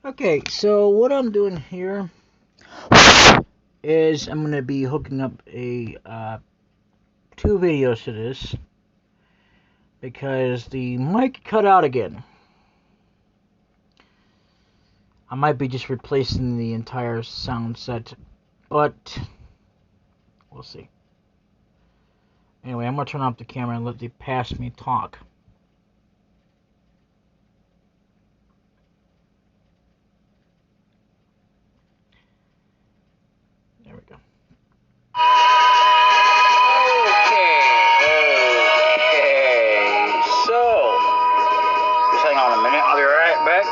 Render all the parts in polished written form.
Okay, so what I'm doing here is I'm going to be hooking up a two videos to this because the mic cut out again. I might be just replacing the entire sound set, but we'll see. Anyway, I'm going to turn off the camera and let the past me talk. There we go. Okay. So, just hang on a minute. I'll be right back.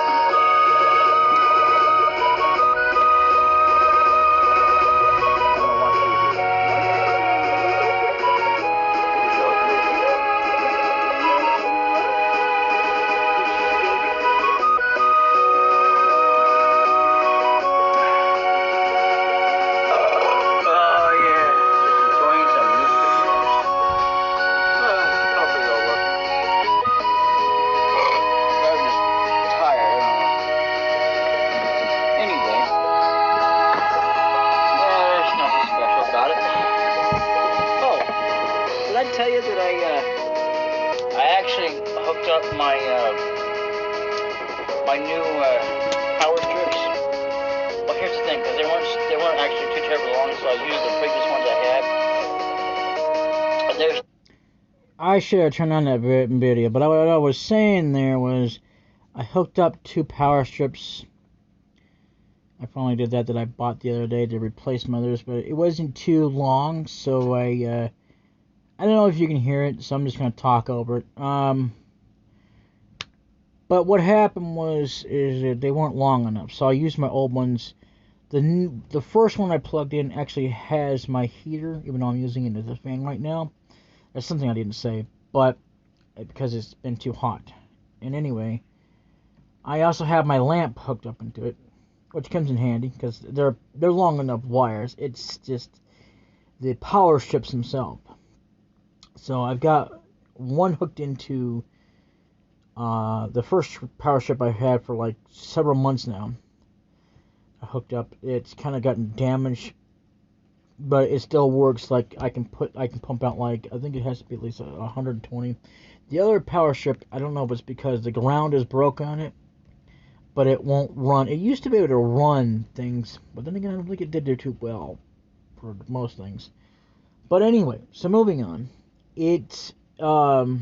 Tell you that I actually hooked up my new power strips. Well, here's the thing, because they weren't actually too terribly long, so I used the biggest ones I had. And I should have turned on that video, but what I was saying there was I hooked up two power strips. I finally did that I bought the other day to replace my others, but it wasn't too long, so I don't know if you can hear it, so I'm just going to talk over it. But what happened is that they weren't long enough, so I used my old ones. The first one I plugged in actually has my heater, even though I'm using it as a fan right now. That's something I didn't say, but because it's been too hot. And anyway, I also have my lamp hooked up into it, which comes in handy because they're long enough wires. It's just the power strips themselves. So I've got one hooked into the first power strip I've had for like several months now. I hooked up. It's kind of gotten damaged, but it still works. Like I can pump out like I think it has to be at least 120. The other power strip, I don't know if it's because the ground is broke on it, but it won't run. It used to be able to run things, but then again, I don't think it did do too well for most things. But anyway, so moving on. It's I've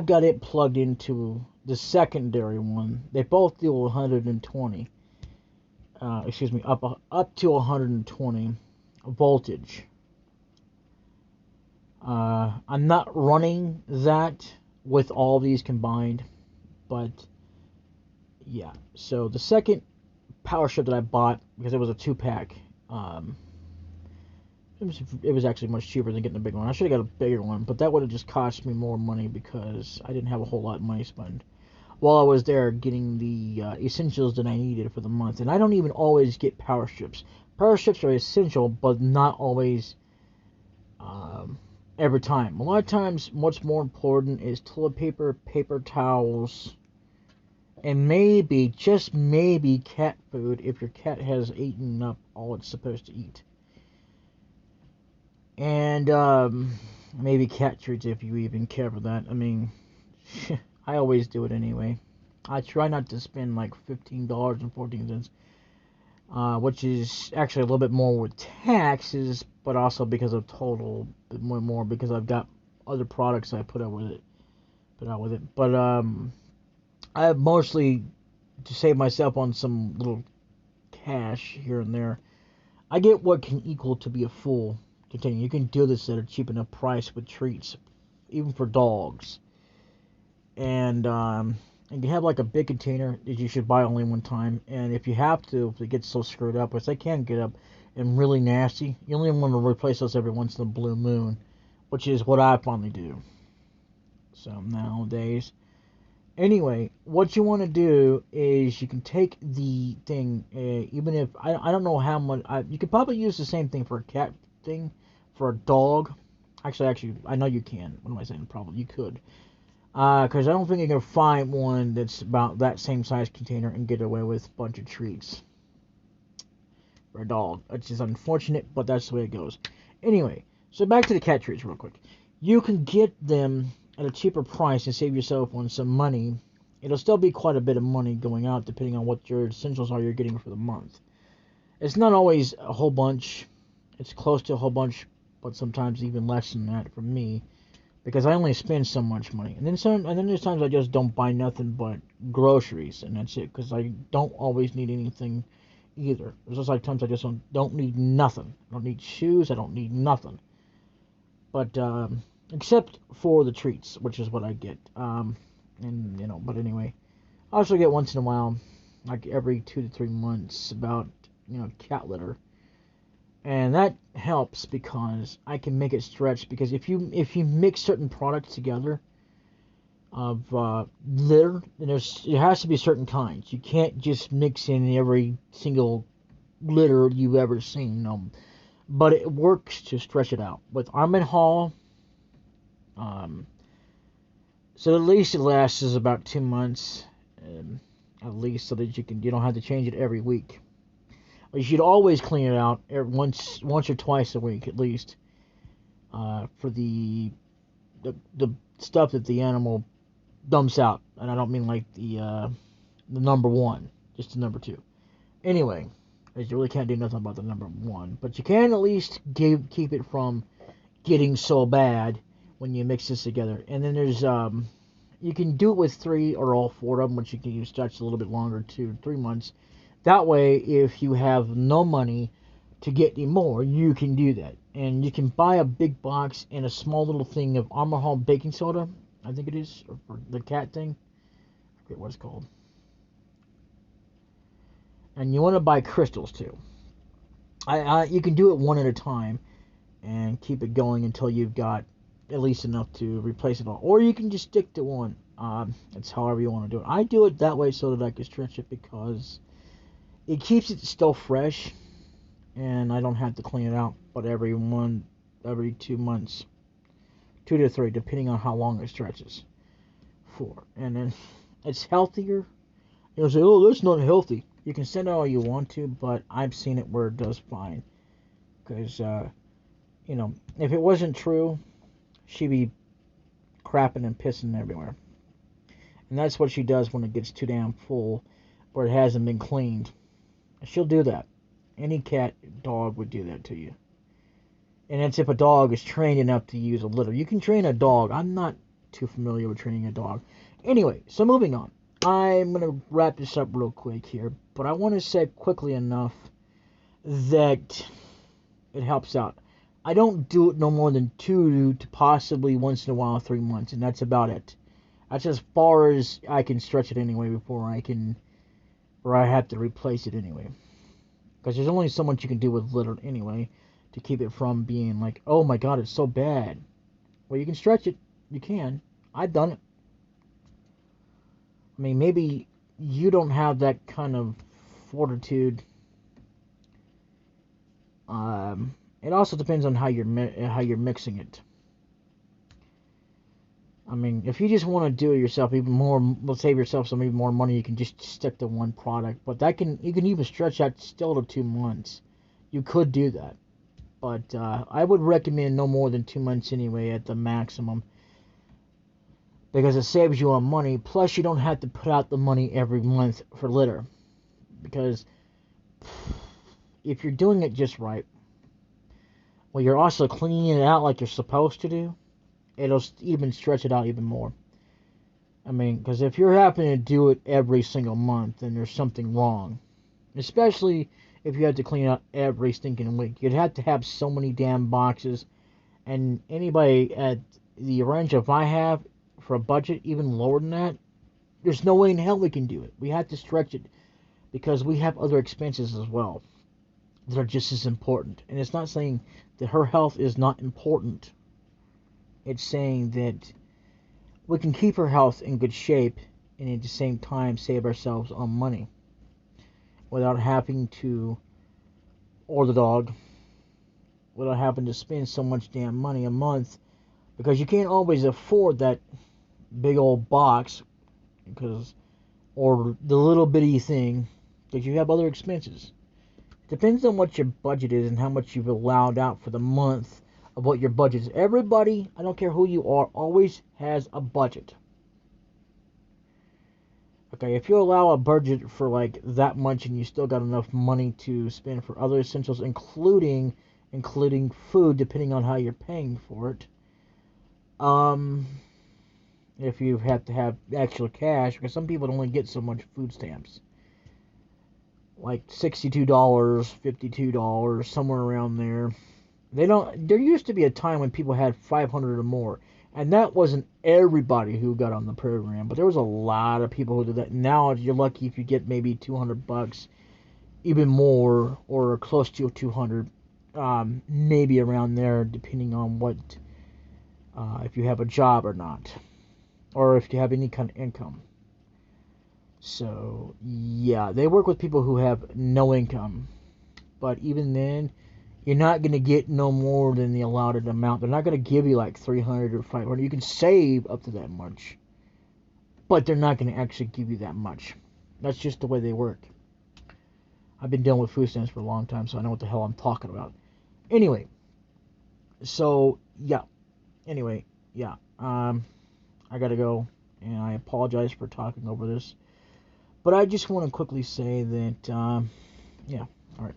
got it plugged into the secondary one. They both do 120. Excuse me, up to 120 voltage. I'm not running that with all these combined, but yeah. So the second power strip that I bought, because it was a 2-pack, it was actually much cheaper than getting a big one. I should have got a bigger one, but that would have just cost me more money because I didn't have a whole lot of money to spend while I was there getting the essentials that I needed for the month. And I don't even always get power strips. Power strips are essential, but not always every time. A lot of times, what's more important is toilet paper, paper towels, and maybe, just maybe, cat food if your cat has eaten up all it's supposed to eat. And maybe cat treats if you even care for that. I mean, I always do it anyway. I try not to spend like $15.14, which is actually a little bit more with taxes, but also because of total bit more because I've got other products I put out with it. But I have mostly to save myself on some little cash here and there. I get what can equal to be a full container. You can do this at a cheap enough price with treats, even for dogs. And you have like a big container that you should buy only one time. And if you have to, if it gets so screwed up, which they can get up and really nasty, you only want to replace those every once in a blue moon, which is what I finally do. So nowadays, anyway, what you want to do is you can take the thing, even if I don't know how much. You could probably use the same thing for a cat thing, for a dog. Actually, I know you can. What am I saying? Probably you could. Because I don't think you can find one that's about that same size container and get away with a bunch of treats for a dog. It's just unfortunate, but that's the way it goes. Anyway, so back to the cat treats real quick. You can get them at a cheaper price and save yourself on some money. It'll still be quite a bit of money going out depending on what your essentials are you're getting for the month. It's not always a whole bunch. It's close to a whole bunch, but sometimes even less than that for me, because I only spend so much money. And then there's times I just don't buy nothing but groceries, and that's it, because I don't always need anything either. There's just like times I just don't need nothing. I don't need shoes. I don't need nothing. But except for the treats, which is what I get. And but anyway, I also get once in a while, like every 2 to 3 months, about cat litter, and that helps because I can make it stretch. Because if you mix certain products together of litter, then it has to be certain kinds. You can't just mix in every single litter you've ever seen. But it works to stretch it out with Arm& Hall. Um, so at least it lasts us about 2 months, at least, so that you don't have to change it every week. You should always clean it out once or twice a week at least, for the stuff that the animal dumps out, and I don't mean like the number one, just the number two. Anyway, as you really can't do nothing about the number one, but you can at least keep it from getting so bad when you mix this together. And then there's you can do it with 3 or all 4 of them, which you can stretch a little bit longer, 2 3 months. That way, if you have no money to get any more, you can do that. And you can buy a big box and a small little thing of Arm & Hammer baking soda, I think it is, or for the cat thing. I forget what it's called. And you want to buy crystals too. You can do it one at a time and keep it going until you've got at least enough to replace it all. Or you can just stick to one. It's however you want to do it. I do it that way so that I can stretch it because it keeps it still fresh, and I don't have to clean it out. But every 2 months, 2 to 3, depending on how long it stretches for. And then it's healthier. You'll say, "Oh, that's not healthy." You can send it all you want to, but I've seen it where it does fine. Because if it wasn't true, she'd be crapping and pissing everywhere. And that's what she does when it gets too damn full, where it hasn't been cleaned. She'll do that. Any cat, dog would do that to you. And that's if a dog is trained enough to use a litter. You can train a dog. I'm not too familiar with training a dog. Anyway, so moving on. I'm going to wrap this up real quick here, but I want to say quickly enough that it helps out. I don't do it no more than 2 to possibly once in a while 3 months, and that's about it. That's as far as I can stretch it anyway before I have to replace it anyway. Because there's only so much you can do with litter anyway to keep it from being like, oh my god, it's so bad. Well, you can stretch it. You can. I've done it. I mean, maybe you don't have that kind of fortitude. It also depends on how you're mixing it. I mean, if you just want to do it yourself, even more, will save yourself some even more money. You can just stick to one product, but you can even stretch that still to 2 months. You could do that, but I would recommend no more than 2 months anyway at the maximum, because it saves you on money. Plus, you don't have to put out the money every month for litter, because if you're doing it just right, well, you're also cleaning it out like you're supposed to do. It'll even stretch it out even more. I mean, because if you're having to do it every single month, then there's something wrong. Especially if you had to clean out every stinking week. You'd have to have so many damn boxes. And anybody at the range of I have for a budget even lower than that, there's no way in hell we can do it. We have to stretch it because we have other expenses as well that are just as important. And it's not saying that her health is not important. It's saying that we can keep her health in good shape and at the same time save ourselves on money without having to, or the dog, without having to spend so much damn money a month, because you can't always afford that big old box, because, or the little bitty thing, because you have other expenses. Depends on what your budget is and how much you've allowed out for the month of what your budget is. Everybody, I don't care who you are, always has a budget. Okay, if you allow a budget for like that much and you still got enough money to spend for other essentials, including food, depending on how you're paying for it. If you have to have actual cash, because some people only get so much food stamps, like $62, $52, somewhere around there. They don't. There used to be a time when people had 500 or more, and that wasn't everybody who got on the program, but there was a lot of people who did that. Now you're lucky if you get maybe $200, even more, or close to 200, maybe around there, depending on what, if you have a job or not, or if you have any kind of income. So yeah, they work with people who have no income, but even then, you're not going to get no more than the allotted amount. They're not going to give you like 300 or 500. You can save up to that much, but they're not going to actually give you that much. That's just the way they work. I've been dealing with food stamps for a long time, so I know what the hell I'm talking about. Anyway, so yeah. Anyway, yeah. I gotta go, and I apologize for talking over this, but I just want to quickly say that, yeah. All right.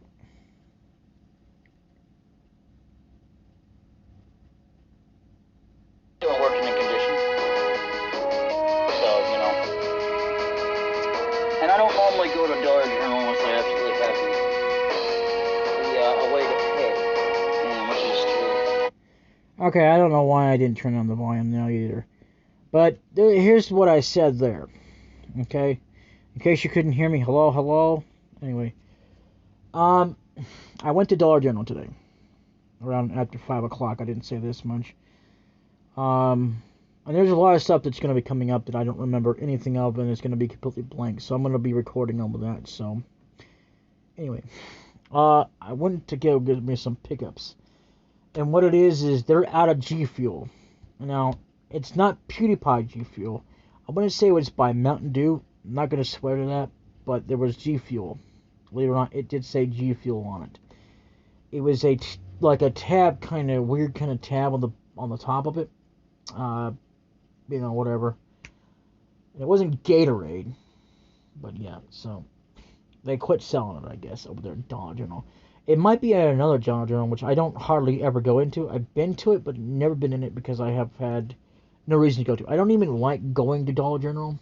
Still working in conditions, so and I don't normally go to Dollar General unless I absolutely have a way to pay, which is true. Okay, I don't know why I didn't turn on the volume now either. But here's what I said there. Okay? In case you couldn't hear me, hello, hello. Anyway, I went to Dollar General today. Around after 5 o'clock. I didn't say this much. And there's a lot of stuff that's going to be coming up that I don't remember anything of, and it's going to be completely blank. So I'm going to be recording over that. So, anyway, I went to go get me some pickups. And what it is they're out of G Fuel. Now, it's not PewDiePie G Fuel. I want to say it was by Mountain Dew. I'm not going to swear to that, but there was G Fuel. Believe it or not, it did say G Fuel on it. It was like a tab, kind of weird kind of tab on the top of it. Whatever. It wasn't Gatorade, but yeah. So they quit selling it, I guess, over there at Dollar General. It might be at another Dollar General, which I don't hardly ever go into. I've been to it, but never been in it because I have had no reason to go to. I don't even like going to Dollar General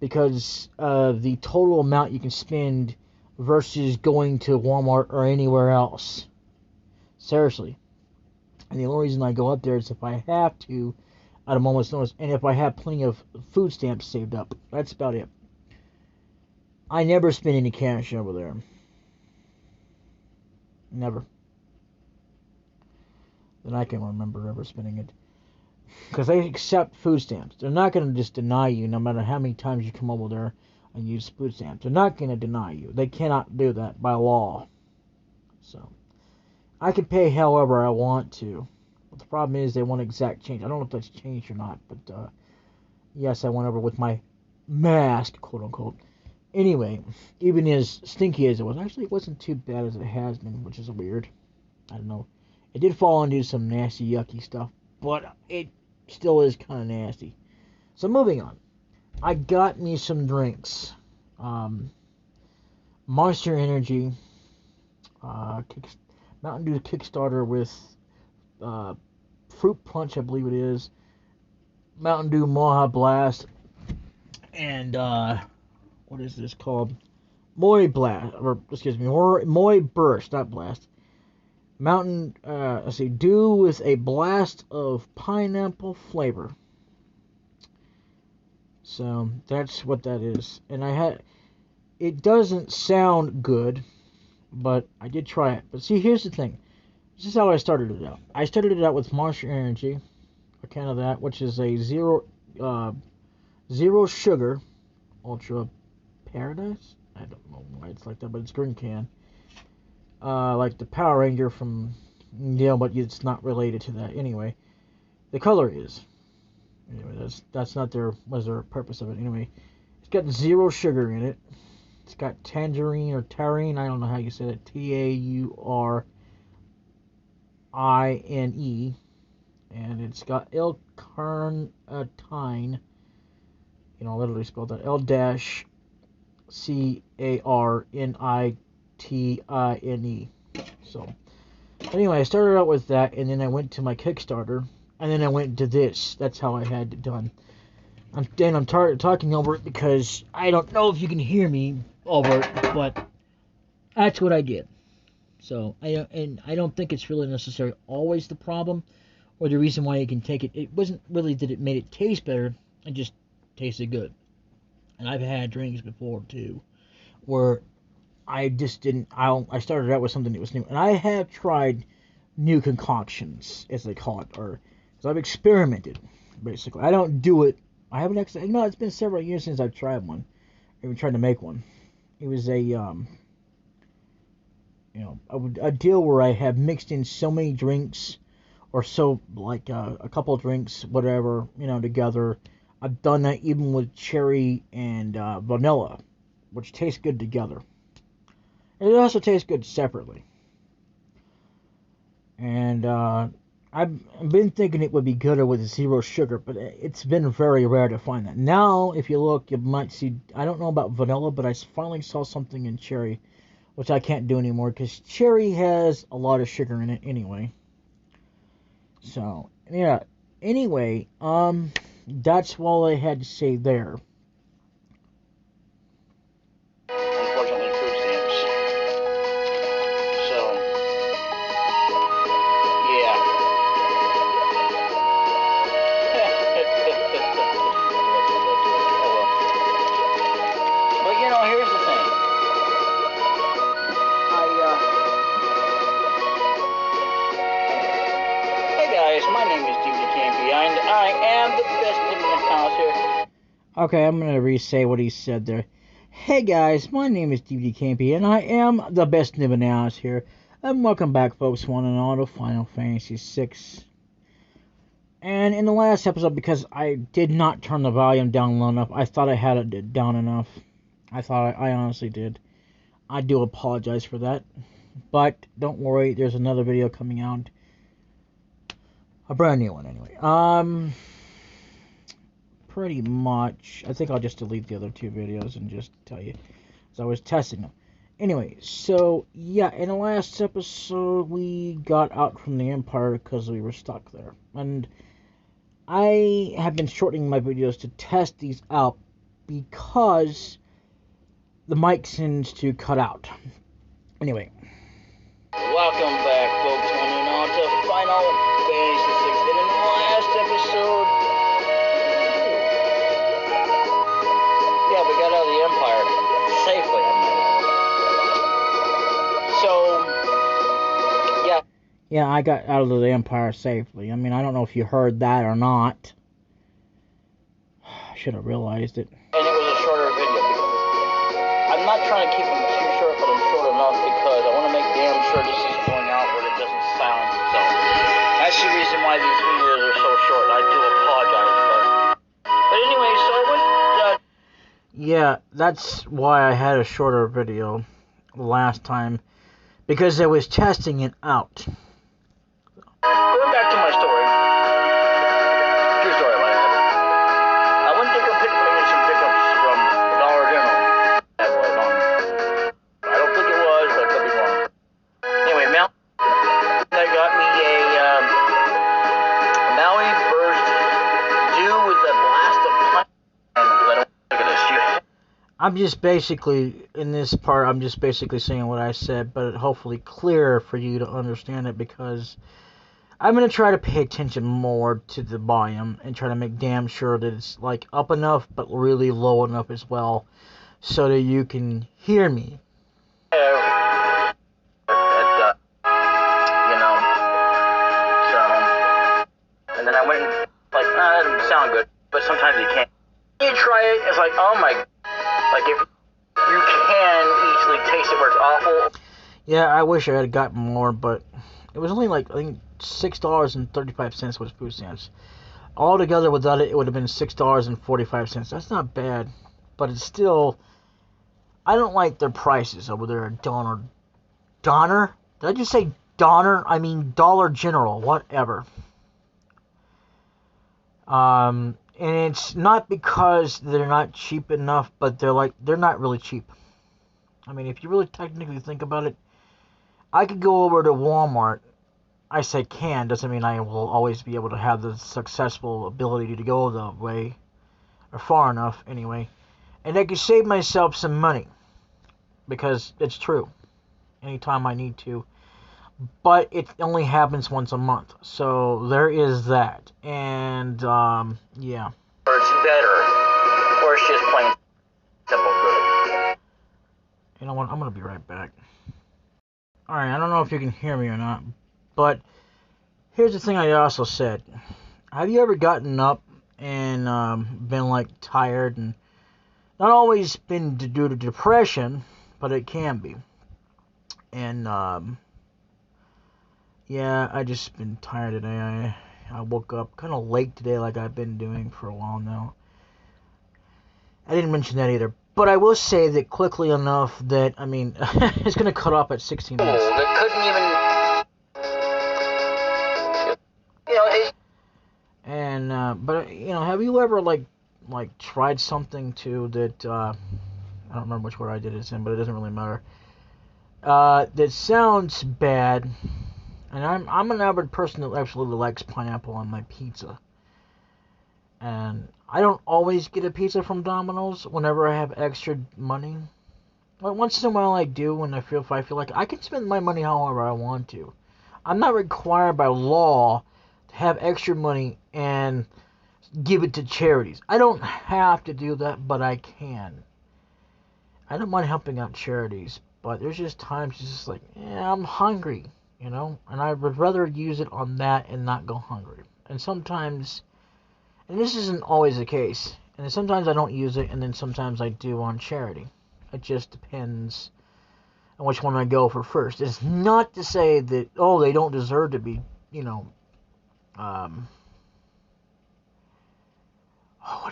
because the total amount you can spend versus going to Walmart or anywhere else. Seriously. And the only reason I go up there is if I have to, at a moment's notice, and if I have plenty of food stamps saved up. That's about it. I never spend any cash over there. Never. That I can remember ever spending it. Because they accept food stamps. They're not going to just deny you no matter how many times you come over there and use food stamps. They're not going to deny you. They cannot do that by law. So, I can pay however I want to. But the problem is they want exact change. I don't know if that's changed or not. But, yes, I went over with my mask, quote unquote. Anyway, even as stinky as it was, actually it wasn't too bad as it has been, which is weird. I don't know. It did fall into some nasty, yucky stuff, but it still is kind of nasty. So moving on. I got me some drinks. Monster Energy, Mountain Dew Kickstarter with Fruit Punch, I believe it is. Mountain Dew Moha Blast, and what is this called? Moy Blast, or excuse me, Moy Burst, not Blast. Mountain, let's see, Dew with a blast of pineapple flavor. So that's what that is. And it doesn't sound good, but I did try it. But see, here's the thing. This is how I started it out. I started it out with Monster Energy, a can of that, which is a zero sugar Ultra Paradise. I don't know why it's like that, but it's green can. Like the Power Ranger from, but it's not related to that. Anyway, the color is. Anyway, that's not was their purpose of it. Anyway, it's got 0 sugar in it. It's got tangerine or taurine. I don't know how you say it. Taurine, and it's got L-carnitine. Literally spelled that L-carnitine. So, anyway, I started out with that, and then I went to my Kickstarter, and then I went to this. That's how I had it done. I'm talking over it because I don't know if you can hear me over it, but that's what I did. So I don't think it's really necessarily always the problem or the reason why you can take it. It wasn't really that it made it taste better. It just tasted good. And I've had drinks before too, where I just didn't. I started out with something that was new, and I have tried new concoctions, as they call it, or because I've experimented. Basically, I don't do it. I haven't actually. It's been several years since I've tried one. I even tried to make one. It was a a deal where I have mixed in so many drinks, or so like a couple of drinks, whatever, together. I've done that even with cherry and vanilla, which tastes good together. And it also tastes good separately. And I've been thinking it would be gooder with 0 sugar, but it's been very rare to find that. Now, if you look, you might see, I don't know about vanilla, but I finally saw something in cherry, which I can't do anymore, because cherry has a lot of sugar in it anyway. So, yeah. Anyway, that's all I had to say there. Unfortunately, food stamps. So, yeah. But here's the thing. Hey guys, my name is DVD Campy, and I am the best in the house here. Okay, I'm gonna re-say what he said there. Hey guys, my name is DVD Campy, and I am the best nib in the house here. And welcome back, folks, one and all, to Final Fantasy VI. And in the last episode, because I did not turn the volume down low enough, I thought I had it down enough. I honestly did. I do apologize for that. But don't worry, there's another video coming out. A brand new one, anyway. Pretty much. I think I'll just delete the other 2 videos and just tell you, because I was testing them. Anyway, so, yeah, in the last episode, we got out from the Empire because we were stuck there. And I have been shortening my videos to test these out because the mic tends to cut out. Anyway. Welcome back, folks, one and all, to Final Fantasy VI. And in the last episode, we got out of the Empire safely. So, yeah. Yeah, I got out of the Empire safely. I mean, I don't know if you heard that or not. I should have realized it. And it was a shorter video because I'm not trying to keep them too short, but I'm short enough because I want to make damn sure this is going out where it doesn't silence itself. That's the reason why these videos are so short. I do apologize, but anyway, so I went. Yeah, that's why I had a shorter video last time, because I was testing it out. Going back to my story. True story, what happened. I went to go pick some pickups from Dollar General. I don't think it was, but I could be wrong. Anyway, they got me a Maui Burst Dew with a blast of punch. I'm just basically, in this part, I'm just basically saying what I said, but hopefully clearer for you to understand it, because I'm going to try to pay attention more to the volume and try to make damn sure that it's like up enough, but really low enough as well, so that you can hear me. And then I went and that doesn't sound good, but sometimes you can't. You try it, it's like, oh my, if you can easily taste it where it's awful. Yeah, I wish I had gotten more, but it was only I think $6.35 was food stamps. altogether without it, it would have been $6.45. That's not bad, but it's still. I don't like their prices over there at Donner? Did I just say Donner? I mean Dollar General, whatever. And it's not because they're not cheap enough, but they're not really cheap. I mean, if you really technically think about it, I could go over to Walmart. I say can, doesn't mean I will always be able to have the successful ability to go the way, or far enough anyway, and I could save myself some money, because it's true, anytime I need to, but it only happens once a month, so there is that, and, yeah. Or it's better, or it's just plain simple good. You know what, I'm gonna be right back. Alright, I don't know if you can hear me or not, but here's the thing I also said. Have you ever gotten up and been like tired, and not always been due to depression, but it can be. And yeah, I just been tired today. I woke up kind of late today, like I've been doing for a while now. I didn't mention that either. But I will say that quickly enough that, I mean, it's going to cut off at 16 minutes. That couldn't even, you know, And, but, you know, have you ever, like tried something, too, that, I don't remember which word I did it in, but it doesn't really matter, that sounds bad, and I'm an avid person that absolutely likes pineapple on my pizza. And I don't always get a pizza from Domino's whenever I have extra money. But once in a while I do when I feel like I can spend my money however I want to. I'm not required by law to have extra money and give it to charities. I don't have to do that, but I can. I don't mind helping out charities, but there's just times it's just like, yeah, I'm hungry, you know? And I would rather use it on that and not go hungry. And sometimes... And this isn't always the case. And then sometimes I don't use it, and then sometimes I do on charity. It just depends on which one I go for first. It's not to say that, oh, they don't deserve to be, you know, what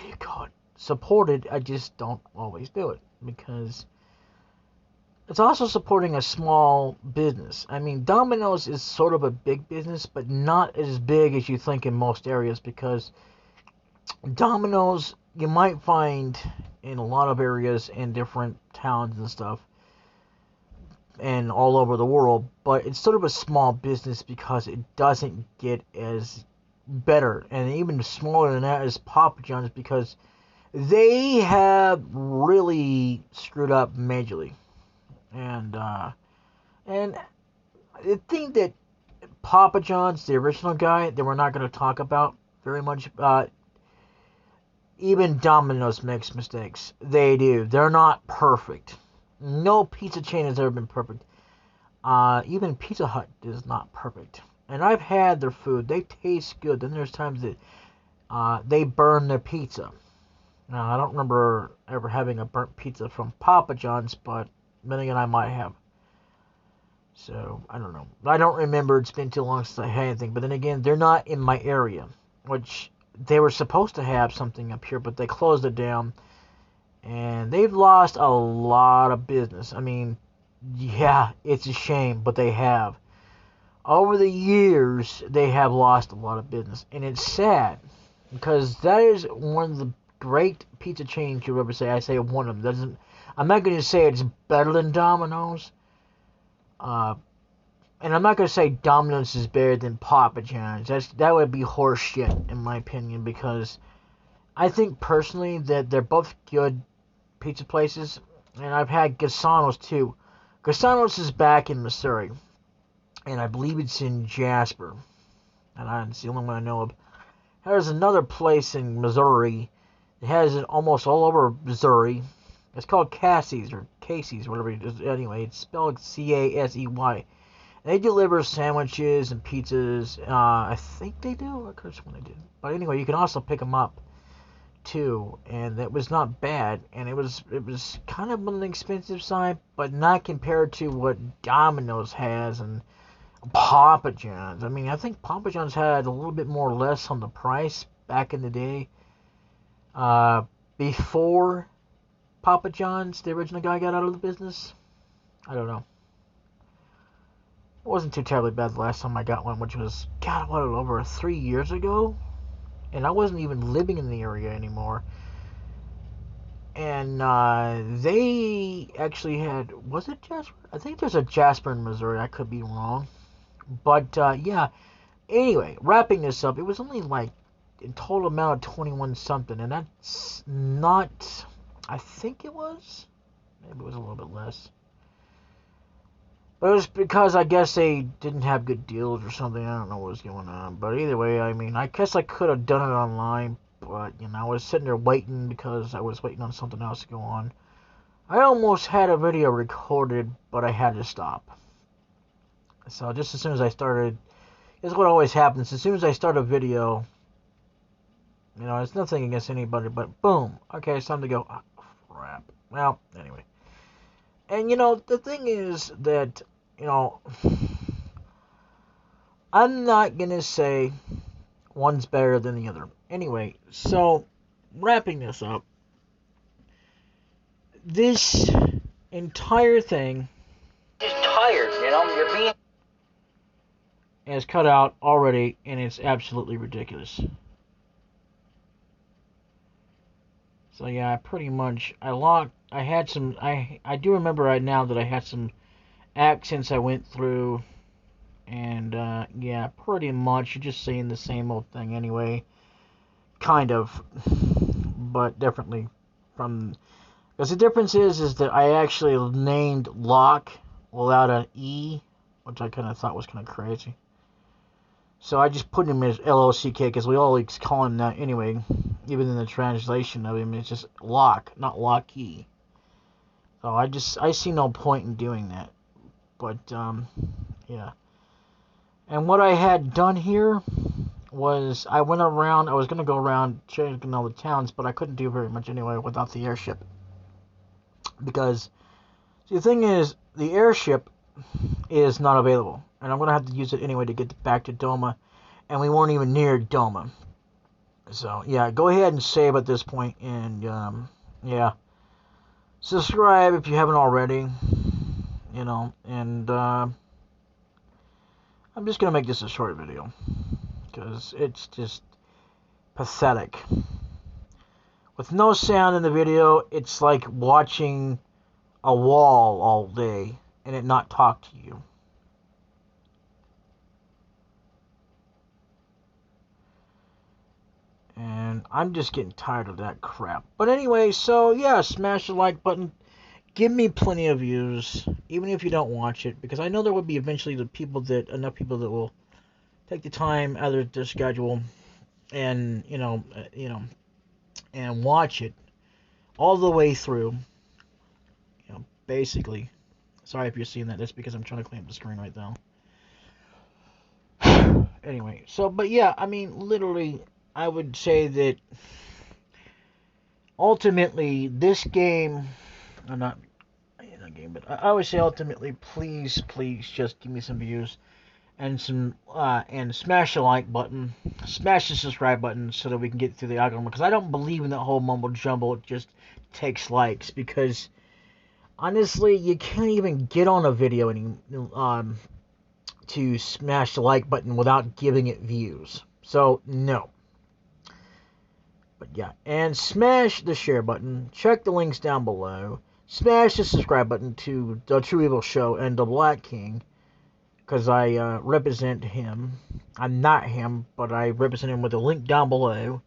do you call it? Supported. I just don't always do it. Because it's also supporting a small business. I mean, Domino's is sort of a big business, but not as big as you think in most areas, because Domino's, you might find in a lot of areas in different towns and stuff, and all over the world, but it's sort of a small business because it doesn't get as better, and even smaller than that is Papa John's, because they have really screwed up majorly. And the thing that Papa John's, the original guy, that we're not going to talk about very much, even Domino's makes mistakes. They do. They're not perfect. No pizza chain has ever been perfect. Even Pizza Hut is not perfect. And I've had their food. They taste good. Then there's times that they burn their pizza. Now, I don't remember ever having a burnt pizza from Papa John's, but then again, I might have. So, I don't know. I don't remember. It's been too long since I had anything. But then again, they're not in my area, which... They were supposed to have something up here, but they closed it down. And they've lost a lot of business. I mean, yeah, it's a shame, but they have. Over the years, they have lost a lot of business. And it's sad, because that is one of the great pizza chains you'll ever say. I say one of them. I'm not going to say it's better than Domino's. And I'm not going to say Domino's is better than Papa John's. That would be horse shit, in my opinion, because I think personally that they're both good pizza places. And I've had Gassano's too. Gassano's is back in Missouri. And I believe it's in Jasper. And it's the only one I know of. There's another place in Missouri that has it almost all over Missouri. It's called Casey's, or Casey's, whatever it is. Anyway, it's spelled C-A-S-E-Y. They deliver sandwiches and pizzas. I think they do. I could have sworn they did. But anyway, you can also pick them up too, and it was not bad. And it was kind of on the expensive side, but not compared to what Domino's has and Papa John's. I mean, I think Papa John's had a little bit more or less on the price, back in the day. Before Papa John's, the original guy, got out of the business. I don't know. It wasn't too terribly bad the last time I got one, which was, God, what, over 3 years ago? And I wasn't even living in the area anymore. And they actually had, was it Jasper? I think there's a Jasper in Missouri. I could be wrong. But, yeah. Anyway, wrapping this up, it was only like a total amount of 21 something. And that's not, I think it was. Maybe it was a little bit less. But it was because I guess they didn't have good deals or something. I don't know what was going on. But either way, I mean, I guess I could have done it online. But, you know, I was sitting there waiting because I was waiting on something else to go on. I almost had a video recorded, but I had to stop. So just as soon as I started, it's what always happens. As soon as I start a video, you know, it's nothing against anybody, but boom. Okay, it's time to go. Oh, crap. Well, anyway. And, you know, the thing is that, you know, I'm not going to say one's better than the other. Anyway, so, wrapping this up, this entire thing Just tired, you know? You're being... is cut out already, and it's absolutely ridiculous. So, yeah, pretty much, I do remember right now that I had some accents I went through, and, yeah, pretty much, you're just saying the same old thing anyway. Kind of, but differently from, because the difference is that I actually named Locke without an E, which I kind of thought was kind of crazy. So I just put him as L-O-C-K because we always call him that anyway. Even in the translation of him, it's just Locke, not Lockie. So I see no point in doing that. But yeah. And what I had done here was I went around. I was gonna go around checking all the towns, but I couldn't do very much anyway without the airship. Because see, the thing is, the airship is not available, and I'm gonna have to use it anyway to get back to Doma, and we weren't even near Doma. So yeah, go ahead and save at this point, and yeah, subscribe if you haven't already. You know, and I'm just gonna make this a short video because it's just pathetic. With no sound in the video, it's like watching a wall all day and it not talk to you. And I'm just getting tired of that crap. But anyway, so yeah, smash the like button. Give me plenty of views, even if you don't watch it, because I know there will be eventually enough people that will take the time out of their schedule and and watch it all the way through. You know, basically. Sorry if you're seeing that. That's because I'm trying to clean up the screen right now. Anyway, so but yeah, I mean, literally, I would say that ultimately this game, not game, but I would say ultimately, please just give me some views and and smash the like button, smash the subscribe button so that we can get through the algorithm, because I don't believe in that whole mumbo jumbo. It just takes likes, because honestly, you can't even get on a video to smash the like button without giving it views. So no. But yeah, and smash the share button. Check the links down below. Smash the subscribe button to The True Evil Show and The Black King, because I represent him. I'm not him, but I represent him with a link down below.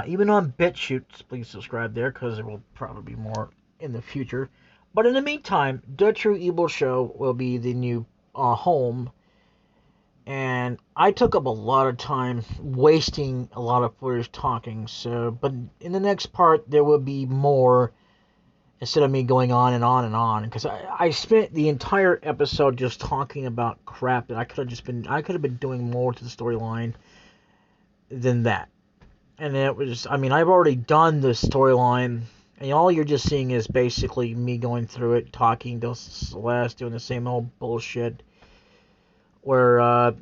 Even on BitChute, please subscribe there, because there will probably be more in the future. But in the meantime, The True Evil Show will be the new home. And I took up a lot of time wasting a lot of footage talking. So, but in the next part, there will be more, instead of me going on and on and on, because I spent the entire episode just talking about crap that I could have been doing more to the storyline than that. And it was, I mean, I've already done the storyline, and all you're just seeing is basically me going through it, talking to Celeste, doing the same old bullshit, where,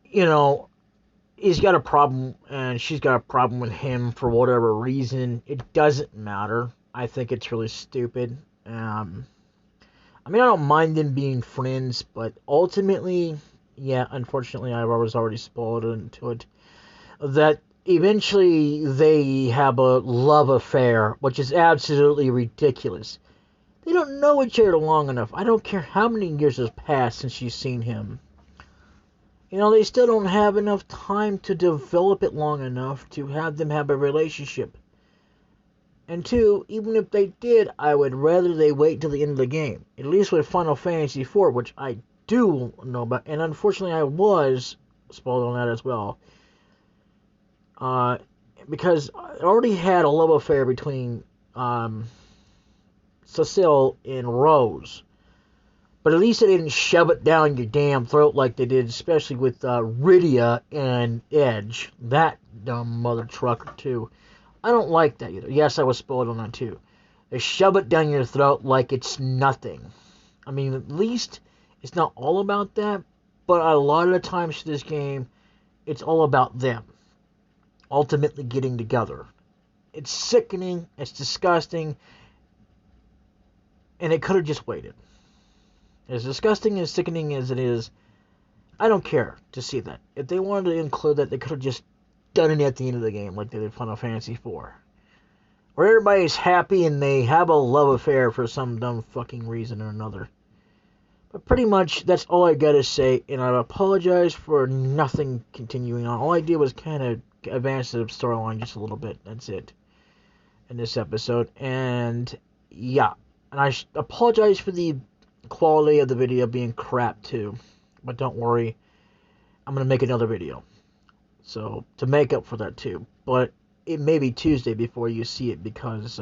you know, he's got a problem and she's got a problem with him for whatever reason. It doesn't matter. I think it's really stupid. I mean, I don't mind them being friends, but ultimately, yeah, unfortunately, I was already spoiled into it, that eventually they have a love affair, which is absolutely ridiculous. They don't know each other long enough. I don't care how many years has passed since she's seen him. You know, they still don't have enough time to develop it long enough to have them have a relationship. And two, even if they did, I would rather they wait till the end of the game. At least with Final Fantasy IV, which I do know about, and unfortunately I was spoiled on that as well. Because I already had a love affair between Cecile and Rose. But at least they didn't shove it down your damn throat like they did, especially with Rydia and Edge. That dumb mother trucker, too. I don't like that either. Yes, I was spoiled on that, too. They shove it down your throat like it's nothing. I mean, at least it's not all about that, but a lot of the times for this game, it's all about them ultimately getting together. It's sickening, it's disgusting, and it could have just waited. As disgusting and sickening as it is, I don't care to see that. If they wanted to include that, they could have just done it at the end of the game like they did Final Fantasy IV. Where everybody's happy and they have a love affair for some dumb fucking reason or another. But pretty much, that's all I gotta say, and I apologize for nothing continuing on. All I did was kind of advance the storyline just a little bit. That's it. In this episode. And, yeah. And I apologize for the quality of the video being crap, too. But don't worry. I'm gonna make another video. So, to make up for that, too. But it may be Tuesday before you see it, because,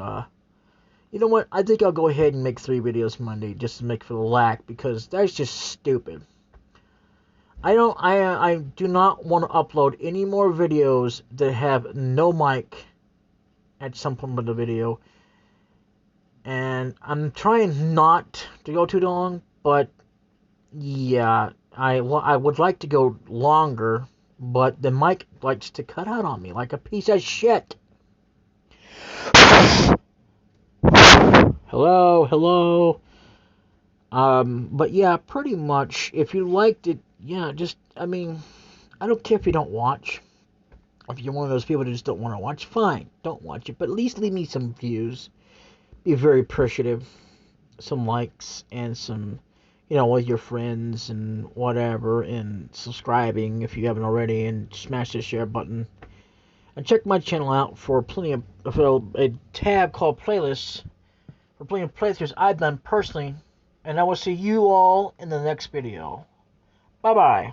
you know what? I think I'll go ahead and make 3 videos Monday just to make for the lack, because that's just stupid. I do not want to upload any more videos that have no mic at some point of the video. And I'm trying not to go too long, but yeah, I would like to go longer, but the mic likes to cut out on me like a piece of shit. Hello. But yeah, pretty much, if you liked it, yeah, I mean, I don't care if you don't watch. If you're one of those people that just don't want to watch, fine, don't watch it, but at least leave me some views. Be very appreciative. Some likes and some, with your friends and whatever, and subscribing if you haven't already, and smash the share button. And check my channel out for a tab called Playlists, for plenty of playthroughs I've done personally. And I will see you all in the next video. Bye-bye.